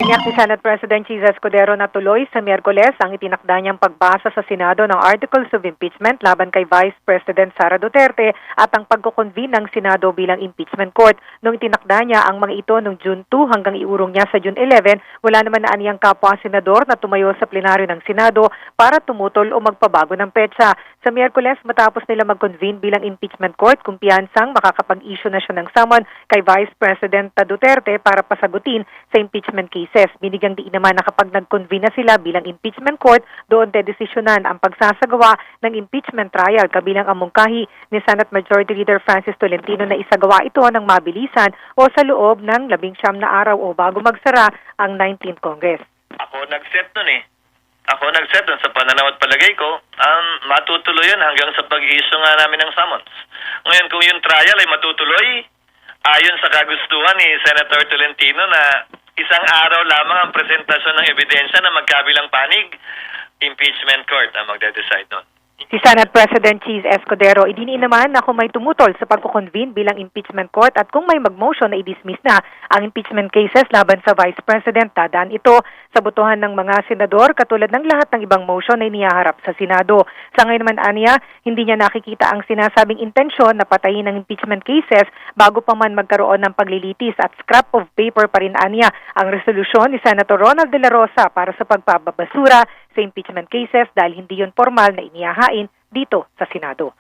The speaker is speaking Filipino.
Tiniyak ni Senate President Cheese Escudero na tuloy sa Miyerkules ang itinakda niyang pagbasa sa Senado ng Articles of Impeachment laban kay Vice President Sara Duterte at ang pagkukonvene ng Senado bilang impeachment court. Nung itinakda niya ang mga ito noong June 2 hanggang iurong niya sa June 11, wala naman na aniyang kapwa senador na tumayo sa plenaryo ng Senado para tumutol o magpabago ng petsa. Sa Miyerkules, matapos nila mag-convene bilang impeachment court, kumpiyansang makakapag-issue na siya ng summon kay Vice President Duterte para pasagutin sa impeachment cases. Binigyang diin naman na kapag nag-convene na sila bilang impeachment court, doon dedesisyonan ang pagsasagawa ng impeachment trial kabilang ang mungkahi ni Senate Majority Leader Francis Tolentino na isagawa ito ng mabilisan o sa loob ng 19 na araw o bago magsara ang 19th Congress. Ako nag-set nun eh. Ako nag-set nun sa pananaw at palagay ko, matutuloy yan hanggang sa pag-issue nga namin ng summons. Ngayon kung yung trial ay matutuloy, ayon sa kagustuhan ni Senator Tolentino na isang araw lamang ang presentasyon ng ebidensya na magkabilang panig, impeachment court ang magde-decide nun. Si Senate President Cheese Escudero, idiniin naman na kung may tumutol sa pagkukonvene bilang impeachment court at kung may mag-motion na i-dismiss na ang impeachment cases laban sa Vice President, dadaan ito sa botohan ng mga senador katulad ng lahat ng ibang motion na inihaharap sa Senado. Sa ngayon naman, aniya, hindi niya nakikita ang sinasabing intensyon na patayin ng impeachment cases bago pa man magkaroon ng paglilitis at scrap of paper pa rin aniya ang resolusyon ni Senator Ronald De La Rosa para sa pagpapabasura sa impeachment cases dahil hindi yun formal na inihahain dito sa Senado.